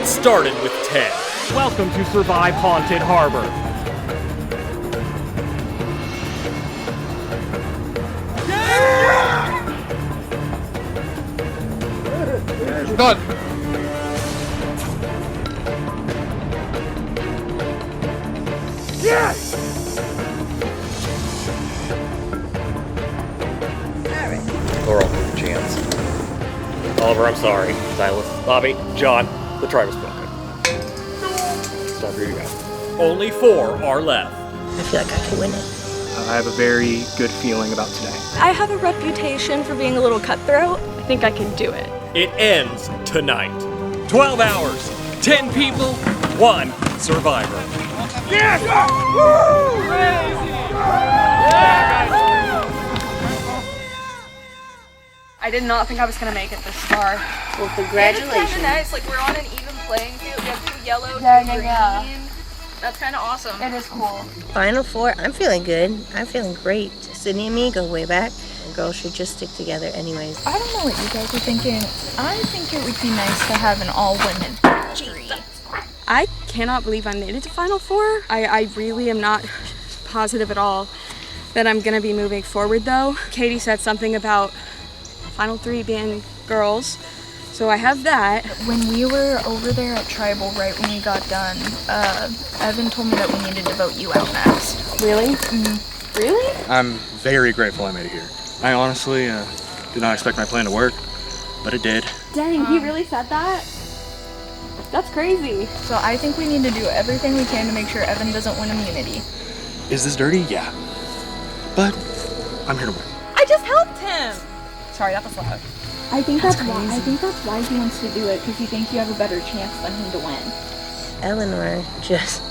It started with 10. Welcome to Survive Haunted Harbor. Done. Yes! Laurel, Chance. Oliver, I'm sorry. Silas, Bobby, John, the tribe is broken. It's time for you to go. Only 4 are left. I feel like I can win it. I have a very good feeling about today. I have a reputation for being a little cutthroat. I think I can do it. It ends tonight. 12 hours, 10 people, 1 survivor. Yes! Woo! Crazy! I did not think I was gonna make it this far. Well, congratulations. It's kind of nice. Like, we're on an even playing field. We have 2 yellow, 2 green. That's kind of awesome. It is cool. Final 4, I'm feeling good. I'm feeling great. Sydney and me go way back. Girls should just stick together anyways. I don't know what you guys are thinking. I think it would be nice to have an all-women jury. I cannot believe I made it to Final 4. I really am not positive at all that I'm gonna be moving forward though. Katie said something about Final 3 being girls, so I have that. When we were over there at Tribal, right when we got done, Evan told me that we needed to vote you out next. Really? Mm-hmm. Really? I'm very grateful I made it here. I honestly did not expect my plan to work, but it did. Dang, he really said that? That's crazy. So I think we need to do everything we can to make sure Evan doesn't win immunity. Is this dirty? Yeah. But I'm here to win. I just helped him. Sorry, that was loud. I think that's why he wants to do it, because you think you have a better chance than him to win. Eleanor just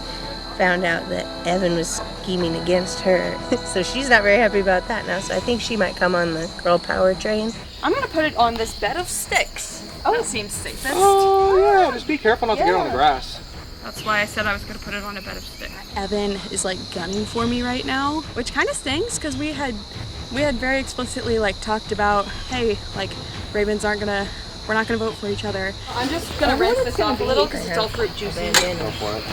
found out that Evan was scheming against her. So she's not very happy about that now. So I think she might come on the girl power train. I'm gonna put it on this bed of sticks. Oh, that seems safest. Oh, yeah. Just be careful not to get on the grass. That's why I said I was gonna put it on a bed of sticks. Evan is like gunning for me right now, which kind of stings because we had very explicitly like talked about, hey, like Ravens we're not gonna vote for each other. I'm just gonna rinse this off a little because it's all fruit juicy. Go for it.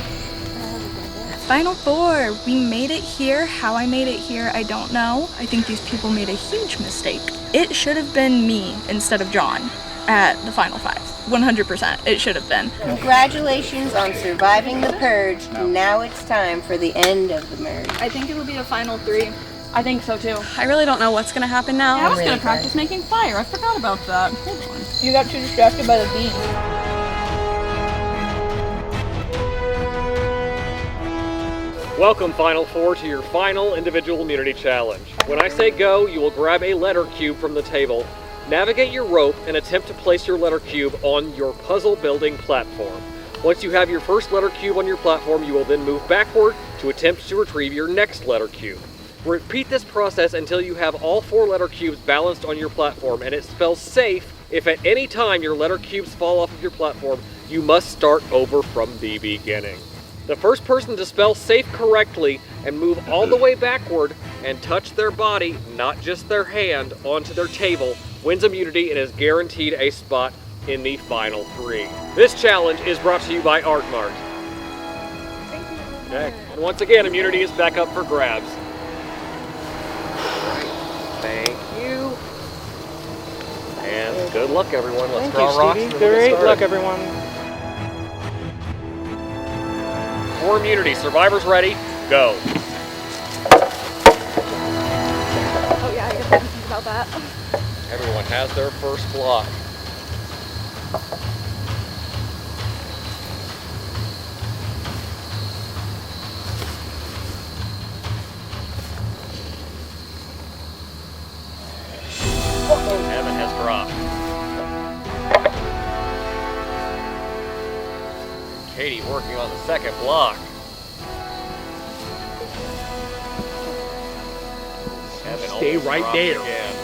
Final 4, we made it here. How I made it here, I don't know. I think these people made a huge mistake. It should have been me instead of John at the Final 5. 100%, it should have been. Congratulations on surviving the purge. Now it's time for the end of the merge. I think it will be a Final 3. I think so too. I really don't know what's gonna happen now. I was gonna practice making fire. I forgot about that. Hold on. You got too distracted by the bean. Welcome, Final 4, to your final individual immunity challenge. When I say go, you will grab a letter cube from the table, navigate your rope, and attempt to place your letter cube on your puzzle building platform. Once you have your first letter cube on your platform, you will then move backward to attempt to retrieve your next letter cube. Repeat this process until you have all 4 letter cubes balanced on your platform, and it spells safe. If at any time your letter cubes fall off of your platform, you must start over from the beginning. The first person to spell safe correctly and move all the way backward and touch their body, not just their hand, onto their table wins immunity and is guaranteed a spot in the Final 3. This challenge is brought to you by Art Mart. Okay, and once again, immunity is back up for grabs. Thank you. And good luck, everyone. Let's draw rocks. Great luck, everyone. For immunity, survivors ready, go. Oh yeah, I guess I didn't think about that. Everyone has their first block. Evan has dropped. Katie working on the second block. Evan Stay almost right dropped there. Again.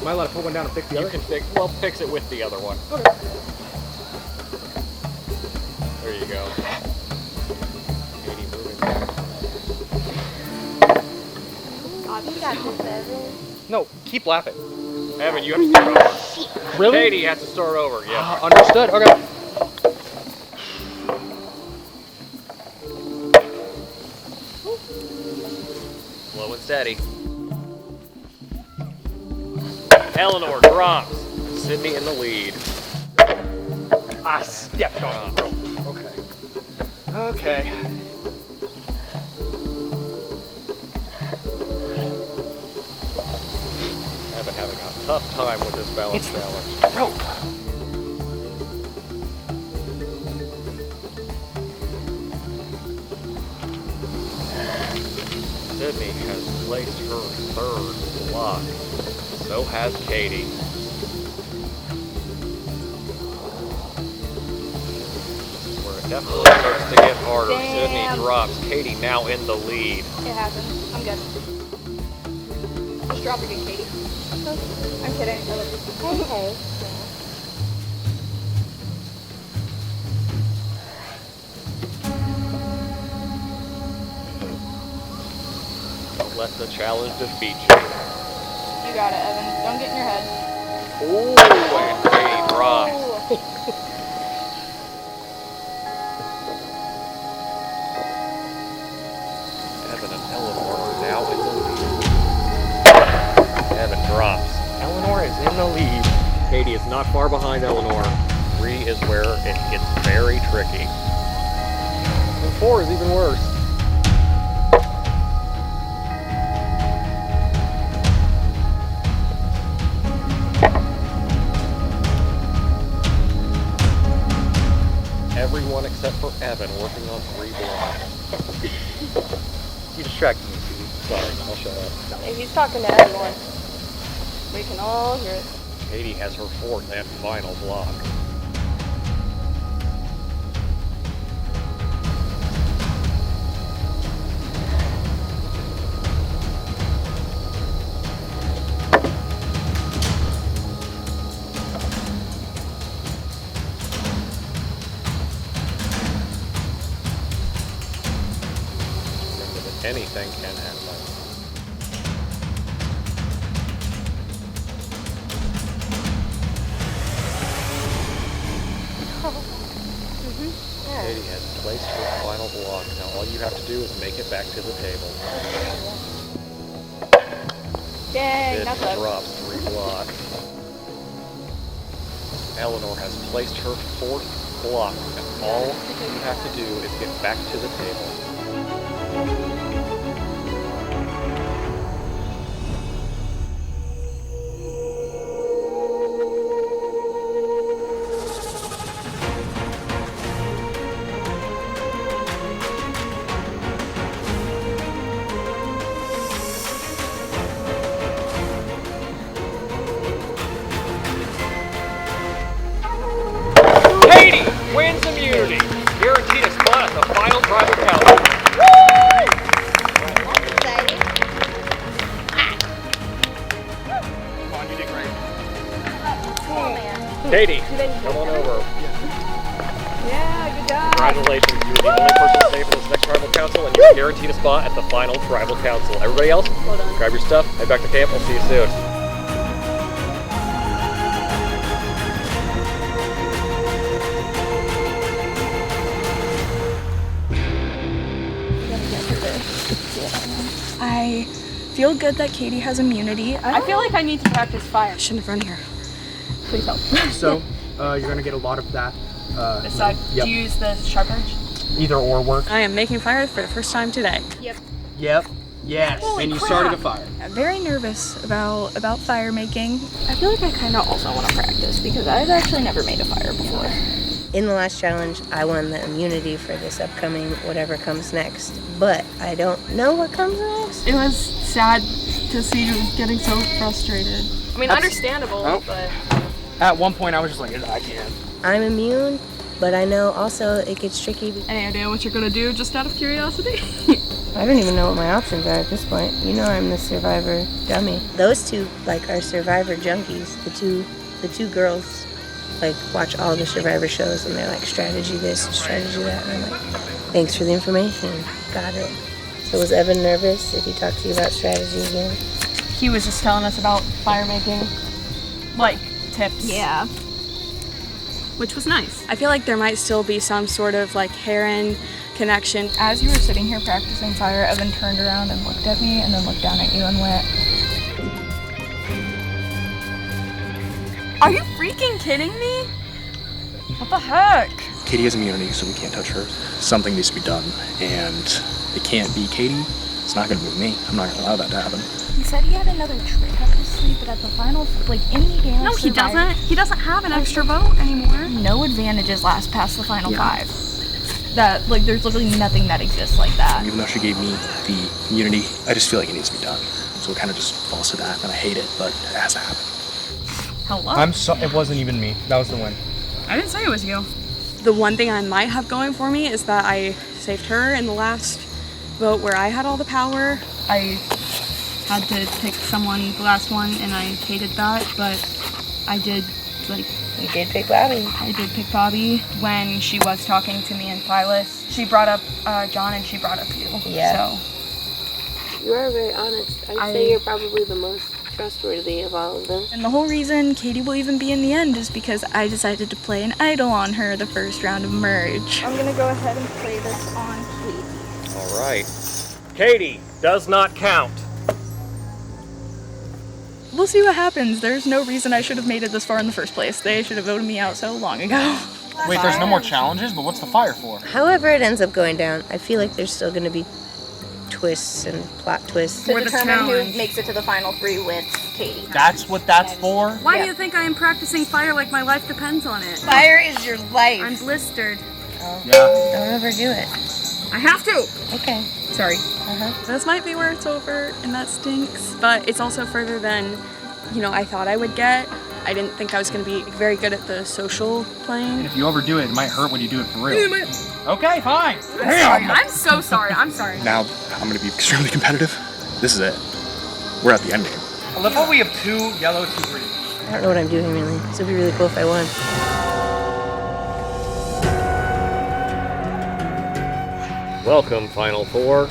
Am I allowed to put one down and fix the You other? can fix it with the other one. Okay. There you go. Katie moving. No, keep laughing. Evan, you have to start over. Really? Katie has to start over, yeah. Understood, okay. steady. Eleanor drops. Sydney in the lead. I stepped on the rope. Okay. I've been having a tough time with this balance challenge. Rope. Sydney has placed her third block. So has Katie. This is where it definitely starts to get harder. Damn. Sydney drops. Katie now in the lead. It happened. I'm good. Just drop again, Katie. I'm kidding. Okay. Don't let the challenge defeat you. You got it, Evan. Don't get in your head. Ooh, and Katie drops. Evan and Eleanor are now in the lead. Evan drops. Eleanor is in the lead. Katie is not far behind Eleanor. 3 is where it gets very tricky. And 4 is even worse. Everyone except for Evan working on 3 blocks. You distracted me, Steve. Sorry, I'll shut up. Hey, he's talking to everyone. We can all hear it. Katie has her 4th and final block. Anything can happen. Katie has placed her final block. Now all you have to do is make it back to the table. Yay, not Sydney bad. drops 3 blocks. Eleanor has placed her 4th block. And all you have to do is get back to the table. Katie wins immunity. Guaranteed a spot at the final tribal council. Come on, you did great. Katie, come on over. Yeah, good job. Congratulations, you are the only person to stay for this next tribal council, and you're guaranteed a spot at the final tribal council. Everybody else, Well done. grab your stuff, head back to camp. We'll see you soon. I feel good that Katie has immunity. I feel like I need to practice fire. I shouldn't have run here. Please help. So, you're gonna get a lot of that. This side. Yep. Do you use the sharp edge? Either or work. I am making fire for the first time today. Yep. Yep. Yes. Holy and you crap. started a fire. I'm very nervous about fire making. I feel like I kind of also want to practice because I've actually never made a fire before. In the last challenge, I won the immunity for this upcoming whatever comes next. But I don't know what comes next. It was sad to see you getting so frustrated. I mean, understandable, Oh. but At one point, I was just like, I can't. I'm immune, but I know also it gets tricky. Any idea what you're gonna do, just out of curiosity? I don't even know what my options are at this point. You know I'm the survivor dummy. Those two, are survivor junkies. The two girls, watch all the survivor shows and they're like, strategy this, strategy that. And I'm like, thanks for the information. Got it. So was Evan nervous? Did he talk to you about strategy again? He was just telling us about fire making, tips. yeah. Which was nice. I feel like there might still be some sort of Heron connection. As you were sitting here practicing fire, Evan turned around and looked at me and then looked down at you and went, "Are you freaking kidding me? What the heck?" Katie has immunity, so we can't touch her. Something needs to be done, and it can't be Katie. It's not gonna be me. I'm not gonna allow that to happen. He said he had another trick up his sleeve, but at the final, like in the game. No, he doesn't. He doesn't have an extra vote anymore. No advantages last past the final 5. That, like, there's literally nothing that exists like that. Even though she gave me the immunity, I just feel like it needs to be done. So it kind of just falls to that, and I hate it, but it has to happen. Hello? I'm so. It wasn't even me. That was the win. I didn't say it was you. The one thing I might have going for me is that I saved her in the last vote where I had all the power. I had to pick someone the last one, and I hated that, but I did, like... You did pick Bobby. I did pick Bobby when she was talking to me and Silas. She brought up John, and she brought up you. Yeah. So... You are very honest. I'd say you're probably the most trustworthy of all of them. And the whole reason Katie will even be in the end is because I decided to play an idol on her the first round of Merge. I'm gonna go ahead and play this on Katie. All right. Katie does not count. We'll see what happens. There's no reason I should have made it this far in the first place. They should have voted me out so long ago. Wait, there's no more challenges, but what's the fire for? However it ends up going down, I feel like there's still going to be twists and plot twists. To For the determine who challenge. makes it to the final 3 with Katie. That's what that's for? Why do you think I am practicing fire like my life depends on it? Fire is your life. I'm blistered. Yeah. Don't overdo it. I have to! Okay. Sorry. This might be where it's over, and that stinks. But it's also further than, I thought I would get. I didn't think I was going to be very good at the social playing. If you overdo it, it might hurt when you do it for real. Okay, fine. Damn. I'm so sorry. I'm sorry. Now, I'm gonna be extremely competitive. This is it. We're at the end game. I love how we have 2 yellow, 2 green. I don't know what I'm doing really. So it'd be really cool if I won. Welcome, Final Four.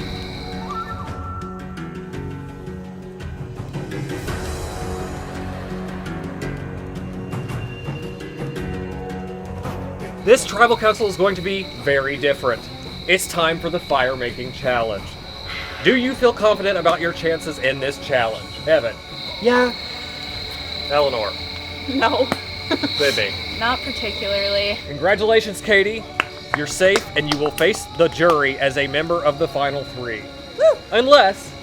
This tribal council is going to be very different. It's time for the fire making challenge. Do you feel confident about your chances in this challenge? Evan? Yeah. Eleanor? No, Sydney? not particularly. Congratulations, Katie. You're safe and you will face the jury as a member of the final 3. Unless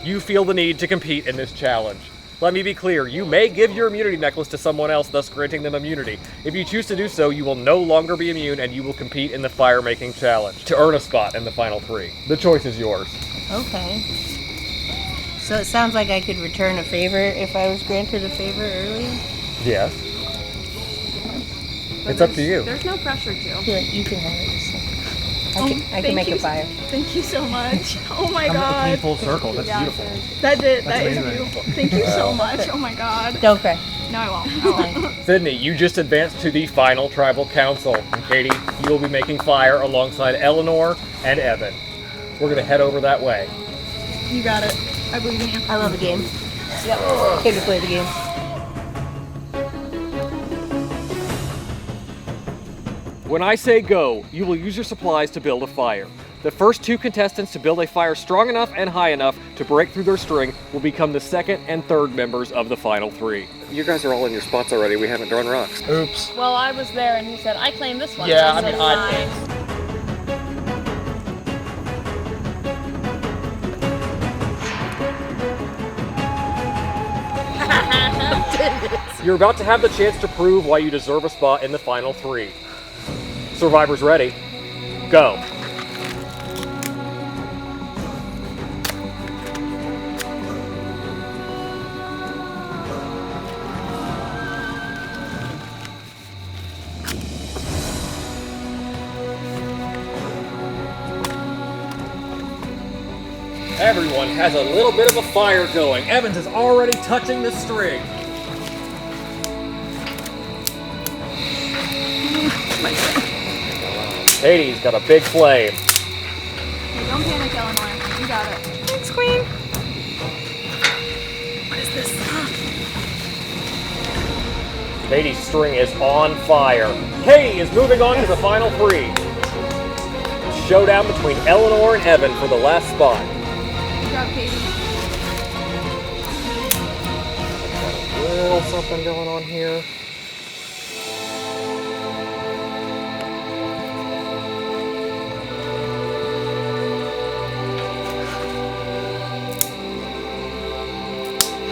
you feel the need to compete in this challenge. Let me be clear, you may give your immunity necklace to someone else, thus granting them immunity. If you choose to do so, you will no longer be immune and you will compete in the fire-making challenge to earn a spot in the final 3. The choice is yours. Okay. So it sounds like I could return a favor if I was granted a favor earlier? Yes. It's up to you. There's no pressure to. I feel like you can have it. So. I can make a fire. Thank you so much. Oh my I'm god. full circle. That's beautiful. That is amazing. beautiful. Thank you so much. Oh my god. Don't cry. No, I won't. Sydney, you just advanced to the final tribal council. And Katie, you will be making fire alongside Eleanor and Evan. We're gonna head over that way. You got it. I believe in you. I love the game. Yep. Came to play the game. When I say go, you will use your supplies to build a fire. The first 2 contestants to build a fire strong enough and high enough to break through their string will become the 2nd and 3rd members of the final 3. You guys are all in your spots already. We haven't drawn rocks. Oops. Well, I was there and he said, I claim this one. Yeah, And I I mean, said, I... You're about to have the chance to prove why you deserve a spot in the final 3. Survivors ready? Go. Everyone has a little bit of a fire going. Evans is already touching the string. Katie's got a big flame. Hey, don't panic, Eleanor. You got it. Thanks, Queen. Katie's string is on fire. Katie is moving on to the final 3. showdown between Eleanor and Evan for the last spot. Good job, Katie. Got a little something going on here.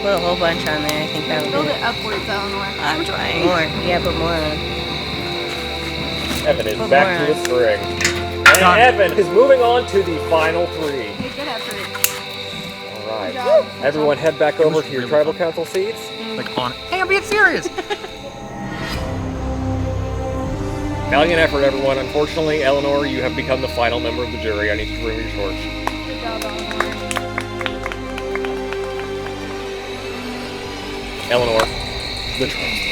Put a whole bunch on there. I think that would Build be it upwards, Eleanor. I'm trying. More. Yeah, put more on. Evan is Put back more to the string. And Evan is moving on to the final 3. Hey, good effort. All right. Good job. Everyone head back over to your tribal council seats. Like, hey, I'm being serious. Valiant effort, everyone. Unfortunately, Eleanor, you have become the final member of the jury. I need you to bring your torch. Good job, Eleanor. Eleanor, the torch.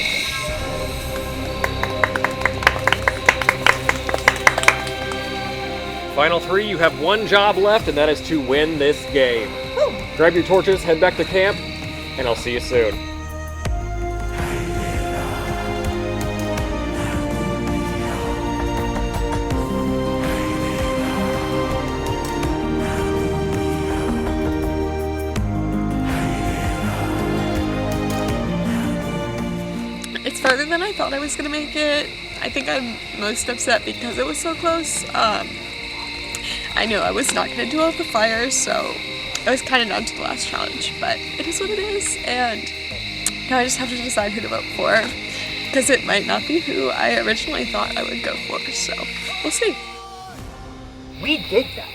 Final 3, you have one job left, and that is to win this game. Woo. Grab your torches, head back to camp, and I'll see you soon. It's farther than I thought I was gonna make it. I think I'm most upset because it was so close. I knew I was not gonna do all the fires, so I was kind of down to the last challenge, but it is what it is, and now I just have to decide who to vote for, because it might not be who I originally thought I would go for, so we'll see. We did that.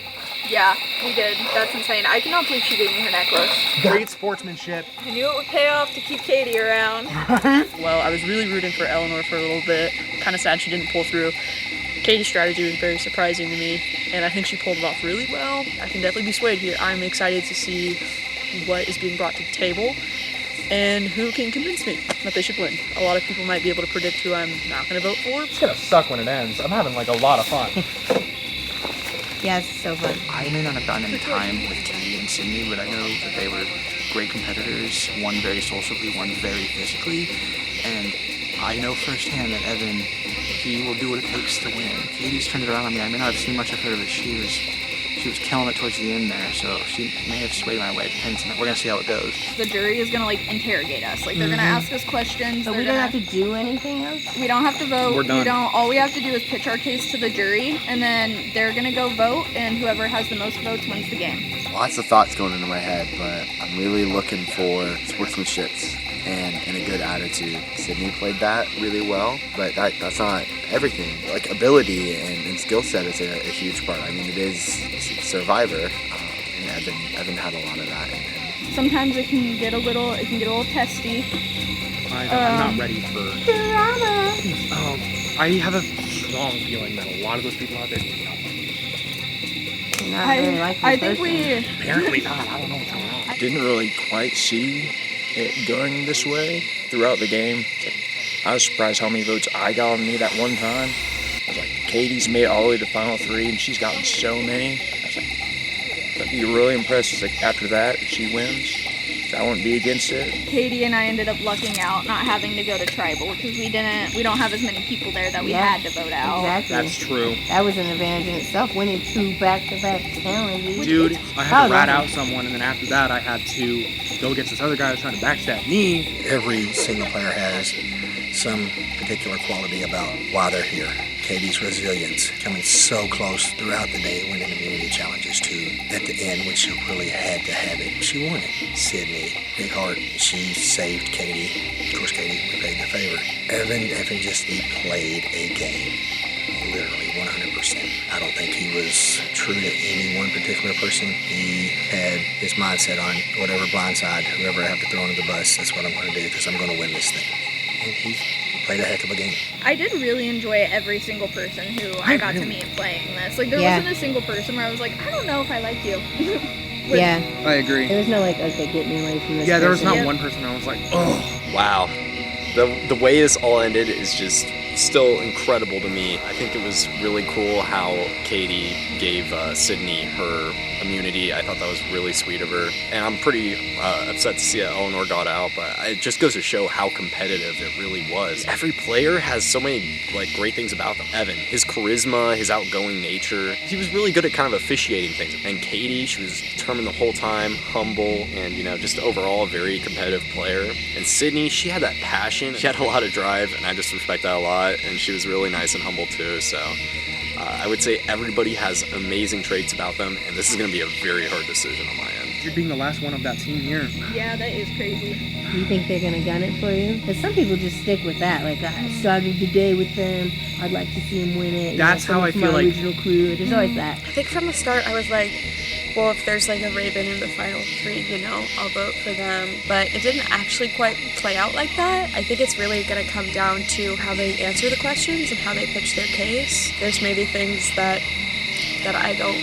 Yeah, we did. That's insane. I cannot believe she gave me her necklace. Great sportsmanship. I knew it would pay off to keep Katie around. Well, I was really rooting for Eleanor for a little bit. Kind of sad she didn't pull through. Katie's strategy was very surprising to me, and I think she pulled it off really well. I can definitely be swayed here. I'm excited to see what is being brought to the table and who can convince me that they should win. A lot of people might be able to predict who I'm not going to vote for. It's gonna suck when it ends. I'm having like a lot of fun. Yeah, it's so fun. I may not have gotten any time with Katie and Sydney, but I know that they were great competitors, one very socially, one very physically, and I know firsthand that Evan, he will do what it takes to win. Katie's turned it around on me. I may not have seen much of her, but she was killing it towards the end there, so she may have swayed my way. Depends. We're gonna see how it goes. The jury is gonna like interrogate us. Like they're gonna ask us questions. But we don't have to do anything else? We don't have to vote. We're done. We don't. All we have to do is pitch our case to the jury, and then they're gonna go vote, and whoever has the most votes wins the game. Lots of thoughts going into my head, but I'm really looking for sportsmanship and a good attitude. Sydney played that really well, but that's not everything. Like ability and skill set is a huge part. I mean, it is Survivor, and Evan had a lot of that in him. Sometimes it can get a little testy. I'm not ready for Drama. I have a strong feeling that a lot of those people out there need help. Not very likely I think person. Apparently not. I don't know what's going on. Didn't really quite see it going this way throughout the game. I was surprised how many votes I got on me that one time. I was like, Katie's made it all the way to the final 3, and she's gotten so many. I was like, I'd be really impressed like, after that if she wins. I wouldn't be against it. Katie and I ended up lucking out, not having to go to tribal because we don't have as many people there that we had to vote out. Exactly. That's true. That was an advantage in itself, winning 2 back-to-back challenges. Dude, I had to rat out someone, and then after that I had to go against this other guy who was trying to backstab me. Every single player has some particular quality about why they're here. Katie's resilience, coming so close throughout the day, winning immunity challenges too. At the end, when she really had to have it, she won it. Sydney, big heart, she saved Katie. Of course, Katie repaid the favor. Evan just, he played a game. Literally 100%. I don't think he was true to any one particular person. He had his mindset on whatever blindside, whoever I have to throw under the bus, that's what I'm going to do because I'm going to win this thing. And he played a heck of a game. I did really enjoy every single person who I got to meet playing this. Like, there wasn't a single person where I was like, I don't know if I like you. Yeah. I agree. There was no like, okay, get me away from this there was person. not one person where I was like, oh. Wow. The way this all ended is just still incredible to me. I think it was really cool how Katie gave Sydney her immunity. I thought that was really sweet of her. And I'm pretty upset to see that Eleanor got out, but it just goes to show how competitive it really was. Every player has so many great things about them. Evan, his charisma, his outgoing nature. He was really good at kind of officiating things. And Katie, she was determined the whole time, humble, and just overall a very competitive player. And Sydney, she had that passion. She had a lot of drive, and I just respect that a lot. And she was really nice and humble too, so I would say everybody has amazing traits about them, and this is going to be a very hard decision on my end. You're being the last one of that team here. Yeah, that is crazy. You think they're gonna gun it for you? Because some people just stick with that. Like, I started the day with them. I'd like to see them win it. That's how I feel like. Original crew. There's always that. I think from the start I was like, well, if there's a Raven in the final 3, I'll vote for them. But it didn't actually quite play out like that. I think it's really going to come down to how they answer the questions and how they pitch their case. There's maybe things that I don't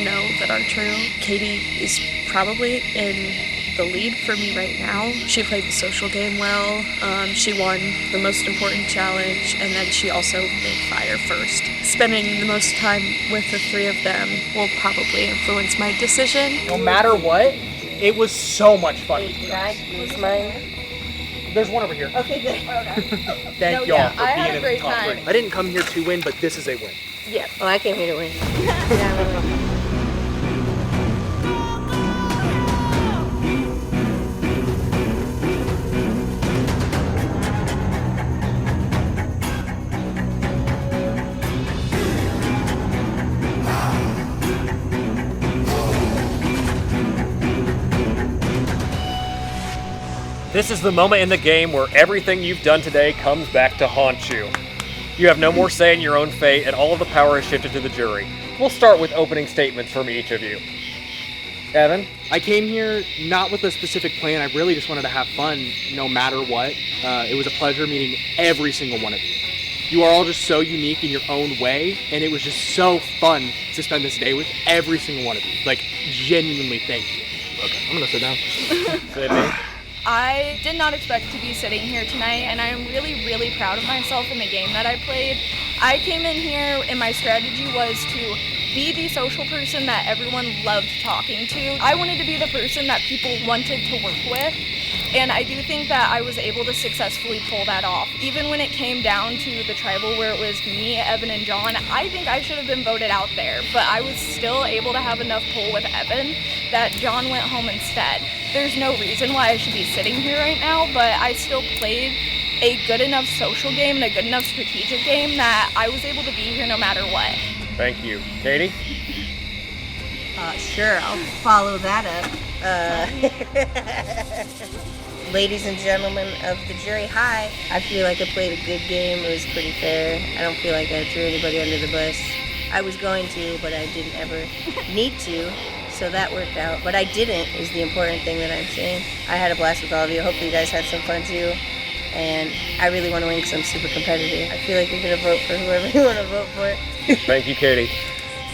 know that are true. Katie is probably in the lead for me right now. She played the social game well. She won the most important challenge, and then she also made fire first. Spending the most time with the 3 of them will probably influence my decision. No matter what, it was so much fun. Did I lose mine? There's one over here. Okay, good. Thank y'all for I being had a in great the top time. 3. I didn't come here to win, but this is a win. Yeah. Oh, I came here to win. Yeah, This is the moment in the game where everything you've done today comes back to haunt you. You have no more say in your own fate, and all of the power is shifted to the jury. We'll start with opening statements from each of you. Evan? I came here not with a specific plan. I really just wanted to have fun no matter what. It was a pleasure meeting every single one of you. You are all just so unique in your own way, and it was just so fun to spend this day with every single one of you. Genuinely thank you. Okay, I'm gonna sit down. Sydney? I did not expect to be sitting here tonight, and I am really, really proud of myself in the game that I played. I came in here, and my strategy was to be the social person that everyone loved talking to. I wanted to be the person that people wanted to work with, and I do think that I was able to successfully pull that off. Even when it came down to the tribal where it was me, Evan, and John, I think I should have been voted out there, but I was still able to have enough pull with Evan that John went home instead. There's no reason why I should be sitting here right now, but I still played a good enough social game and a good enough strategic game that I was able to be here no matter what. Thank you. Katie? Sure, I'll follow that up. Ladies and gentlemen of the jury, hi. I feel like I played a good game. It was pretty fair. I don't feel like I threw anybody under the bus. I was going to, but I didn't ever need to, so that worked out. But I didn't is the important thing that I'm saying. I had a blast with all of you. Hopefully you guys had some fun too. And I really want to win because I'm super competitive. I feel like you're going to vote for whoever you want to vote for. Thank you, Katie.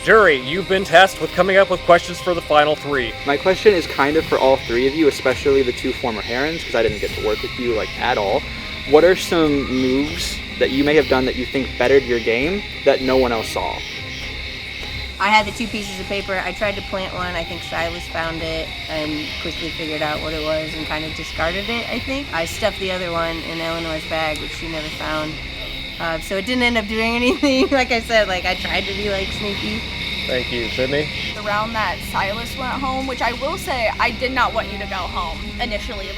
Jury, you've been tasked with coming up with questions for the final 3. My question is kind of for all 3 of you, especially the 2 former Herons, because I didn't get to work with you at all. What are some moves that you may have done that you think bettered your game that no one else saw? I had the 2 pieces of paper. I tried to plant one. I think Silas found it and quickly figured out what it was and kind of discarded it, I think. I stuffed the other one in Eleanor's bag, which she never found. So it didn't end up doing anything. Like I said, I tried to be sneaky. Thank you. Sydney? The round that Silas went home, which I will say, I did not want you to go home initially.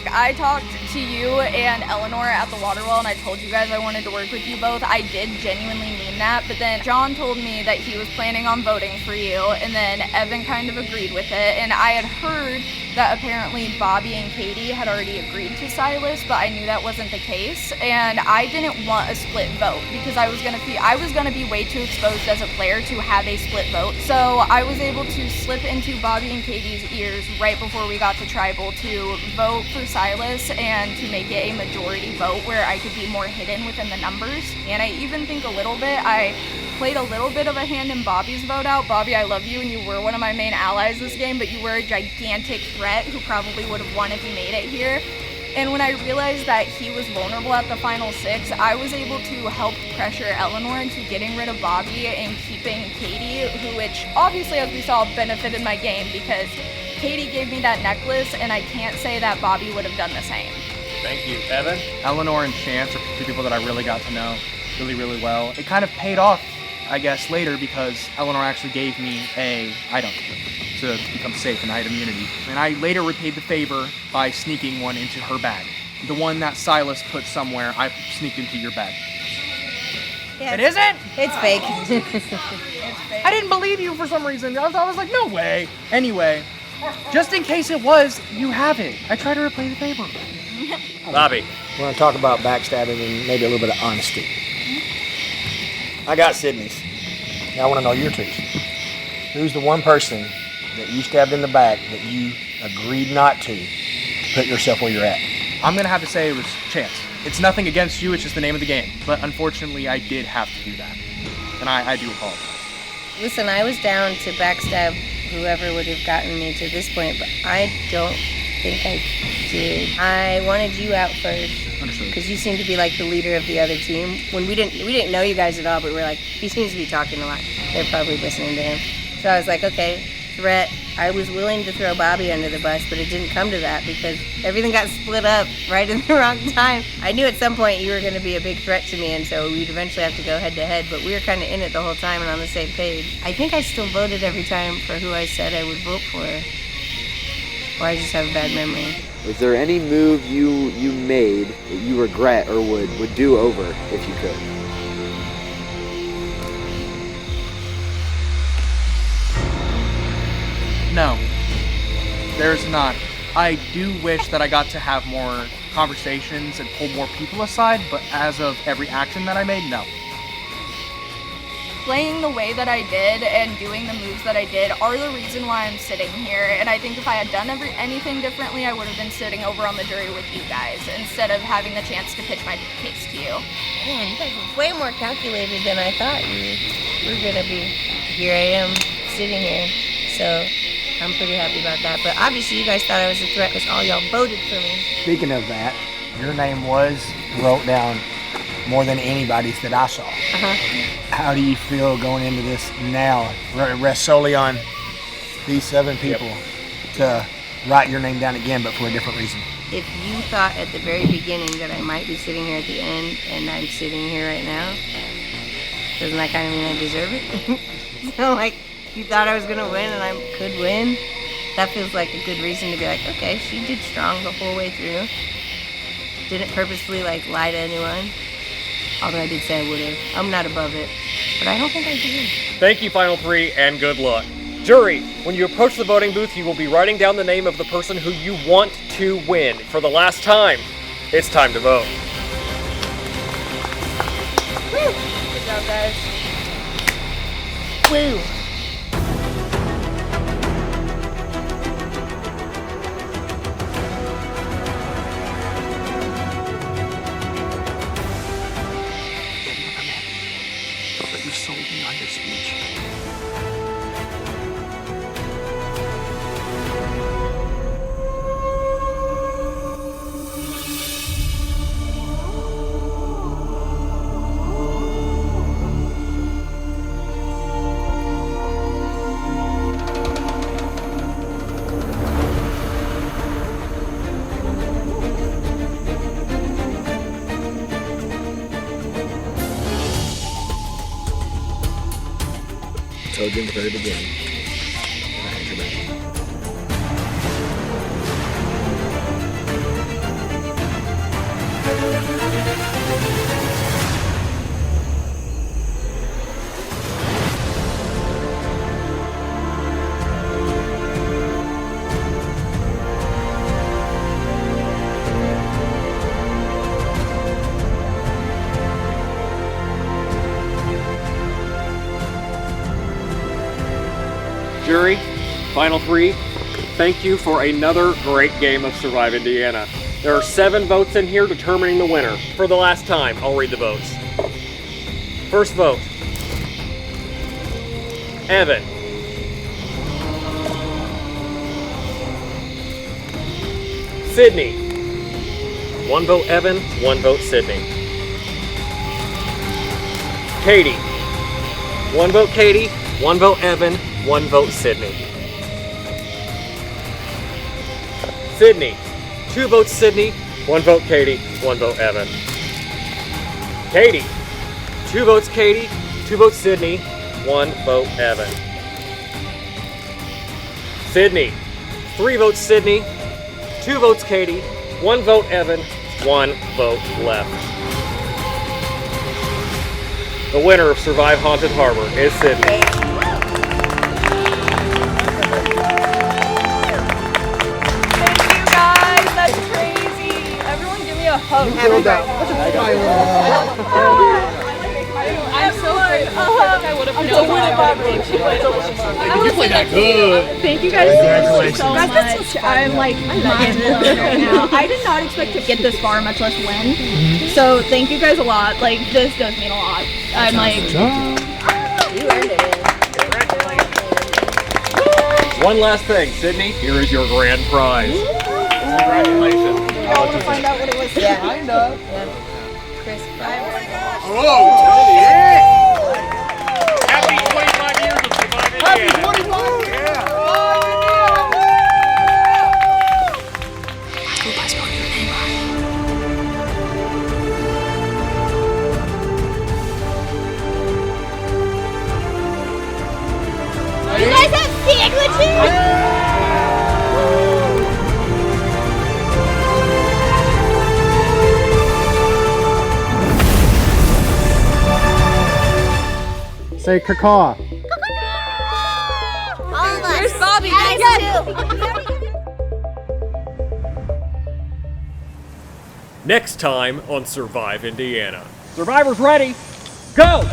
I talked to you and Eleanor at the water well, and I told you guys I wanted to work with you both. I did genuinely mean that, but then John told me that he was planning on voting for you, and then Evan kind of agreed with it, and I had heard that apparently Bobby and Katie had already agreed to Silas, but I knew that wasn't the case, and I didn't want a split vote because I was gonna be way too exposed as a player to have a split vote. So I was able to slip into Bobby and Katie's ears right before we got to Tribal to vote for Silas and to make it a majority vote where I could be more hidden within the numbers. And I even think I played a little bit of a hand in Bobby's vote out. Bobby, I love you, and you were one of my main allies this game, but you were a gigantic threat who probably would have won if you made it here. And when I realized that he was vulnerable at the final 6, I was able to help pressure Eleanor into getting rid of Bobby and keeping Katie, which obviously, as we saw, benefited my game because Katie gave me that necklace, and I can't say that Bobby would have done the same. Thank you. Evan? Eleanor and Chance are two people that I really got to know really, really well. It kind of paid off, I guess, later because Eleanor actually gave me a item to become safe and I had immunity. And I later repaid the favor by sneaking one into her bag. The one that Silas put somewhere, I sneaked into your bag. Yeah, It isn't? It's fake. I didn't believe you for some reason. I was like, no way. Anyway, just in case it was, you have it. I tried to repay the favor. Bobby. We're going to talk about backstabbing and maybe a little bit of honesty. I got Sydney's. Now I want to know your truth. Who's the one person that you stabbed in the back that you agreed not to put yourself where you're at? I'm going to have to say it was Chance. It's nothing against you, it's just the name of the game. But unfortunately, I did have to do that. And I do apologize. Listen, I was down to backstab whoever would have gotten me to this point, but I don't think I did. I wanted you out first. Understood. Because you seem to be like the leader of the other team. When we didn't know you guys at all, but we were like, he seems to be talking a lot. They're probably listening to him. So I was like, okay, threat. I was willing to throw Bobby under the bus, but it didn't come to that because everything got split up right in the wrong time. I knew at some point you were going to be a big threat to me, and so we'd eventually have to go head to head, but we were kind of in it the whole time and on the same page. I think I still voted every time for who I said I would vote for. Or I just have a bad memory. Was there any move you made that you regret or would do over if you could? No, there's not. I do wish that I got to have more conversations and pull more people aside, but as of every action that I made, no. Playing the way that I did and doing the moves that I did are the reason why I'm sitting here. And I think if I had done anything differently, I would have been sitting over on the jury with you guys instead of having the chance to pitch my case to you. Man, you guys were way more calculated than I thought you were going to be. Here I am, sitting here. So I'm pretty happy about that. But obviously you guys thought I was a threat because all y'all voted for me. Speaking of that, your name was wrote down more than anybody's that I saw. How do you feel going into this now? Rest solely on these 7 people to write your name down again, but for a different reason. If you thought at the very beginning that I might be sitting here at the end and I'm sitting here right now, doesn't that kind of mean I deserve it? So like, you thought I was going to win and I could win? That feels like a good reason to be like, okay, she did strong the whole way through. Didn't purposely like lie to anyone. Although I did say I would have. I'm not above it. But I don't think I did. Thank you, Final 3, and good luck. Jury, when you approach the voting booth, you will be writing down the name of the person who you want to win. For the last time, it's time to vote. Woo! Good job, guys. Woo! You sold me on your speech. Told you in the very beginning. I had your back. Jury, Final 3, thank you for another great game of Survive Indiana. There are 7 votes in here determining the winner. For the last time, I'll read the votes. First vote, Evan. Sydney. 1 vote Evan, 1 vote Sydney. Katie. 1 vote Katie, 1 vote Evan, 1 vote Sydney. Sydney. 2 votes Sydney, 1 vote Katie, 1 vote Evan. Katie. 2 votes Katie, 2 votes Sydney, 1 vote Evan. Sydney. 3 votes Sydney, 2 votes Katie, 1 vote Evan, 1 vote left. The winner of Survive Haunted Harbor is Sydney. hug. I'm so grateful. I would have known You played that good. Thank you guys so much. I'm like mind blown right now. I did not expect to get this far, much less win. So thank you guys a lot. Like this does mean a lot. I'm like, You earned it. One last thing, Sydney, here is your grand prize. Congratulations. I want to find out what it was. Yeah. Kind of. Chris, Oh, yeah. Happy 25 years of Survive Indiana. Happy 25 years. Oh, I hope I spelled your name right. You guys have sandwiches? Say caw. Where's Bobby? Yes. Next time on Survive Indiana. Survivors ready? Go!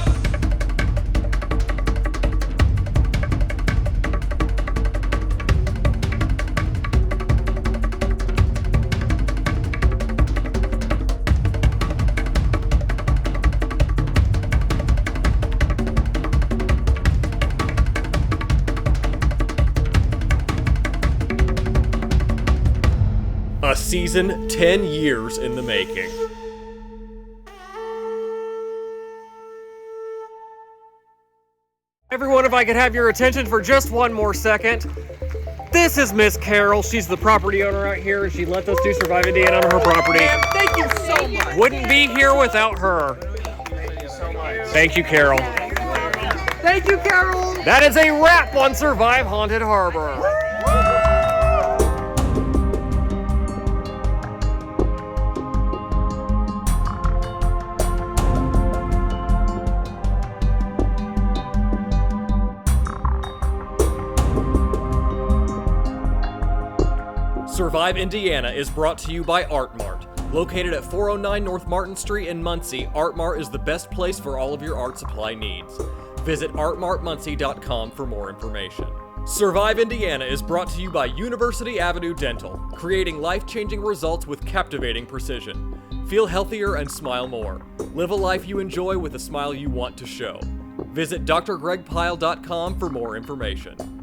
A season 10 years in the making. Everyone, if I could have your attention for just one more second. This is Miss Carol. She's the property owner out here, and she let us do Survive Indiana on her property. Thank you so much. Wouldn't be here without her. Thank you so much. Thank you, Carol. Thank you, Carol. That is a wrap on Survive Haunted Harbor. Survive Indiana is brought to you by Art Mart. Located at 409 North Martin Street in Muncie, Art Mart is the best place for all of your art supply needs. Visit artmartmuncie.com for more information. Survive Indiana is brought to you by University Avenue Dental, creating life-changing results with captivating precision. Feel healthier and smile more. Live a life you enjoy with a smile you want to show. Visit drgregpile.com for more information.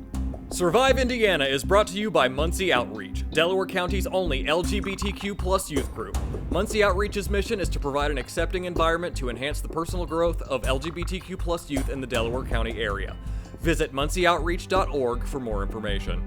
Survive Indiana is brought to you by Muncie OUTreach, Delaware County's only LGBTQ+ youth group. Muncie OUTreach's mission is to provide an accepting environment to enhance the personal growth of LGBTQ+ youth in the Delaware County area. Visit muncieoutreach.org for more information.